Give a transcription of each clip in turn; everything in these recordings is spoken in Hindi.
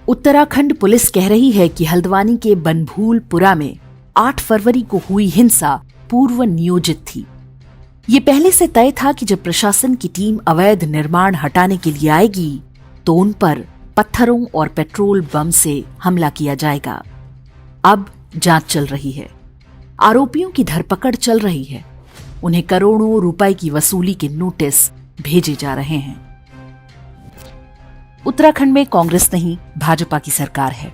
उत्तराखंड पुलिस कह रही है कि हल्द्वानी के बनभूलपुरा में 8 फरवरी को हुई हिंसा पूर्व नियोजित थी। ये पहले से तय था कि जब प्रशासन की टीम अवैध निर्माण हटाने के लिए आएगी तो उन पर पत्थरों और पेट्रोल बम से हमला किया जाएगा। अब जांच चल रही है, आरोपियों की धरपकड़ चल रही है, उन्हें करोड़ों रुपए की वसूली के नोटिस भेजे जा रहे हैं। उत्तराखंड में कांग्रेस नहीं भाजपा की सरकार है।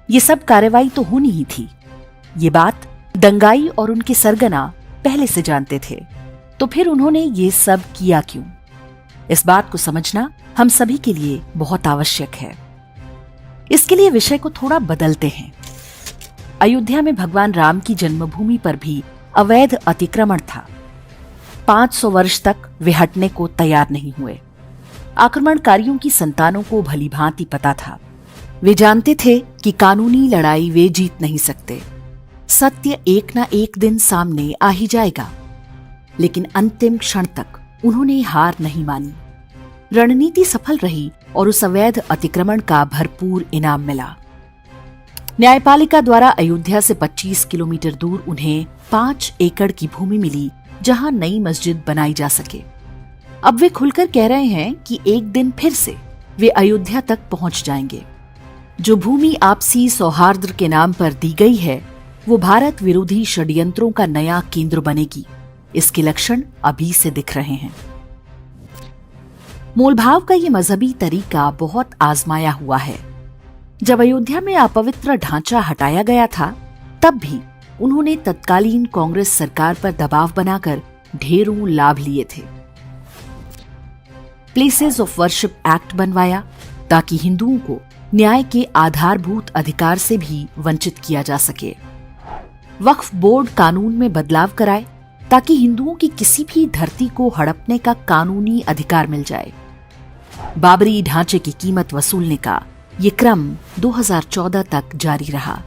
ये सब कार्रवाई तो होनी ही थी। ये बात दंगाई और उनके सरगना पहले से जानते थे, तो फिर उन्होंने ये सब किया क्यों? इस बात को समझना हम सभी के लिए बहुत आवश्यक है। इसके लिए विषय को थोड़ा बदलते हैं। अयोध्या में भगवान राम की जन्मभूमि पर भी अवैध अतिक्रमण था। 500 वर्ष तक वे हटने को तैयार नहीं हुए। आक्रमणकारियों की संतानों को भली भांति पता था। वे जानते थे कि कानूनी लड़ाई वे जीत नहीं सकते। सत्य एक ना एक दिन सामने आ ही जाएगा। लेकिन अंतिम क्षण तक उन्होंने हार नहीं मानी। रणनीति सफल रही और उस अवैध अतिक्रमण का भरपूर इनाम मिला। न्यायपालिका द्वारा अयोध्या से 25 किलोमीटर दूर उन्हें 5 एकड़ की भूमि मिली, जहां नई मस्जिद बनाई जा सके। अब वे खुलकर कह रहे हैं कि एक दिन फिर से वे अयोध्या तक पहुंच जाएंगे। जो भूमि आपसी सौहार्द के नाम पर दी गई है, वो भारत विरोधी षड्यंत्रों का नया केंद्र बनेगी। इसके लक्षण अभी से दिख रहे हैं। मोलभाव का ये मजहबी तरीका बहुत आजमाया हुआ है। जब अयोध्या में अपवित्र ढांचा हटाया गया था, तब भी उन्होंने तत्कालीन कांग्रेस सरकार पर दबाव बनाकर ढेरों लाभ लिए थे। प्लेसेस ऑफ वर्शिप एक्ट बनवाया ताकि हिंदुओं को न्याय के आधारभूत अधिकार से भी वंचित किया जा सके। वक्फ बोर्ड कानून में बदलाव कराए ताकि हिंदुओं की किसी भी धरती को हड़पने का कानूनी अधिकार मिल जाए। बाबरी ढांचे की कीमत वसूलने का ये क्रम 2014 तक जारी रहा,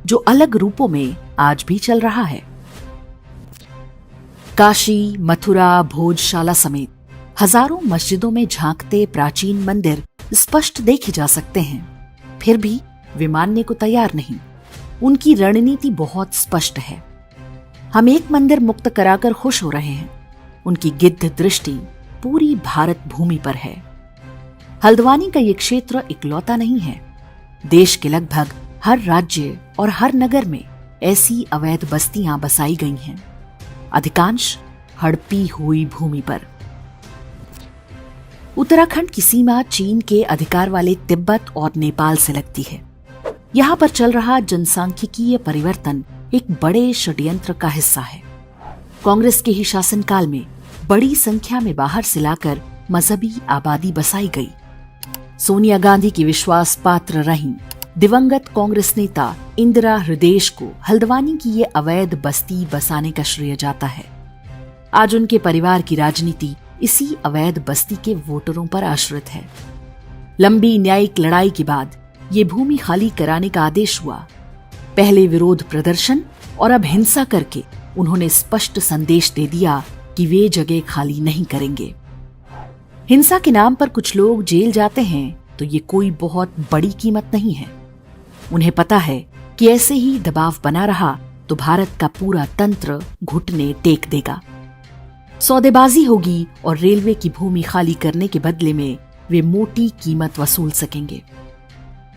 जो अलग रूपों में आज भी चल रहा है। काशी, मथुरा, भोजशाला समेत हजारों मस्जिदों में झांकते प्राचीन मंदिर स्पष्ट देखे जा सकते हैं। फिर भी वे मानने को तैयार नहीं। उनकी रणनीति बहुत स्पष्ट है। हम एक मंदिर मुक्त कराकर खुश हो रहे हैं। उनकी गिद्ध दृष्टि पूरी भारत भूमि पर है। हल्द्वानी का ये क्षेत्र इकलौता नहीं है। देश के लगभग हर राज्य और हर नगर में ऐसी अवैध बस्तियां बसाई गई हैं, अधिकांश हड़पी हुई भूमि पर। उत्तराखंड की सीमा चीन के अधिकार वाले तिब्बत और नेपाल से लगती है। यहाँ पर चल रहा जनसांख्यिकीय परिवर्तन एक बड़े षड्यंत्र का हिस्सा है। कांग्रेस के ही शासनकाल में बड़ी संख्या में बाहर से लाकर मजहबी आबादी बसाई गई। सोनिया गांधी की विश्वास पात्र रहीं दिवंगत कांग्रेस नेता इंदिरा हृदयेश को हल्द्वानी की ये अवैध बस्ती बसाने का श्रेय जाता है। आज उनके परिवार की राजनीति इसी अवैध बस्ती के वोटरों पर आश्रित है। लंबी न्यायिक लड़ाई के बाद ये भूमि खाली कराने का आदेश हुआ। पहले विरोध प्रदर्शन और अब हिंसा करके उन्होंने स्पष्ट संदेश दे दिया कि वे जगह खाली नहीं करेंगे। हिंसा के नाम पर कुछ लोग जेल जाते हैं तो ये कोई बहुत बड़ी कीमत नहीं है। उन्हें पता है कि ऐसे ही दबाव बना रहा तो भारत का पूरा तंत्र घुटने टेक देगा। सौदेबाजी होगी और रेलवे की भूमि खाली करने के बदले में वे मोटी कीमत वसूल सकेंगे।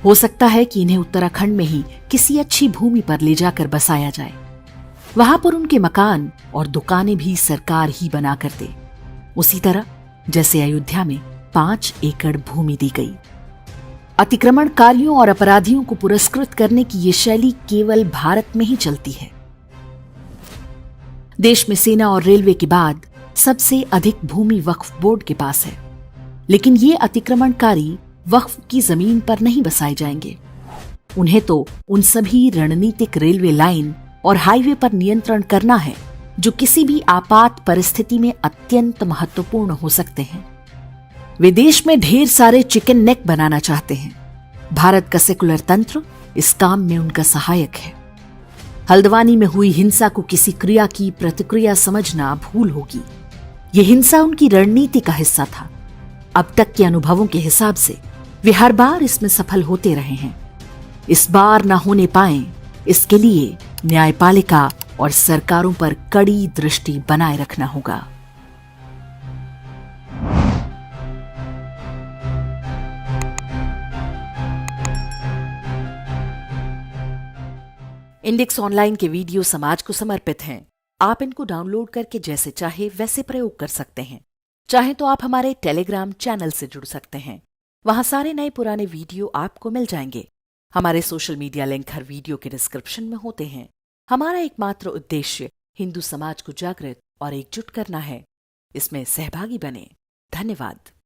हो सकता है कि इन्हें उत्तराखंड में ही किसी अच्छी भूमि पर ले जाकर बसाया जाए। वहां पर उनके मकान और दुकानें भी सरकार ही बना कर दे, उसी तरह जैसे अयोध्या में 5 एकड़ भूमि दी गई। अतिक्रमणकारियों और अपराधियों को पुरस्कृत करने की ये शैली केवल भारत में ही चलती है। देश में सेना और रेलवे के बाद सबसे अधिक भूमि वक्फ बोर्ड के पास है, लेकिन ये अतिक्रमणकारी वक्फ की जमीन पर नहीं बसाए जाएंगे। उन्हें तो उन सभी रणनीतिक रेलवे लाइन और हाईवे पर नियंत्रण करना है जो किसी भी आपात परिस्थिति में अत्यंत महत्वपूर्ण हो सकते हैं। वे देश में ढेर सारे चिकन नेक बनाना चाहते हैं। भारत का सेकुलर तंत्र इस काम में उनका सहायक है। हल्द्वानी में हुई हिंसा को किसी क्रिया की प्रतिक्रिया समझना भूल होगी। ये हिंसा उनकी रणनीति का हिस्सा था। अब तक के अनुभवों के हिसाब से वे हर बार इसमें सफल होते रहे हैं। इस बार न होने पाए, इसके लिए न्यायपालिका और सरकारों पर कड़ी दृष्टि बनाए रखना होगा। इंडेक्स ऑनलाइन के वीडियो समाज को समर्पित हैं। आप इनको डाउनलोड करके जैसे चाहे वैसे प्रयोग कर सकते हैं। चाहे तो आप हमारे टेलीग्राम चैनल से जुड़ सकते हैं। वहां सारे नए पुराने वीडियो आपको मिल जाएंगे। हमारे सोशल मीडिया लिंक हर वीडियो के डिस्क्रिप्शन में होते हैं। हमारा एकमात्र उद्देश्य हिंदू समाज को जागृत और एकजुट करना है। इसमें सहभागी बने। धन्यवाद।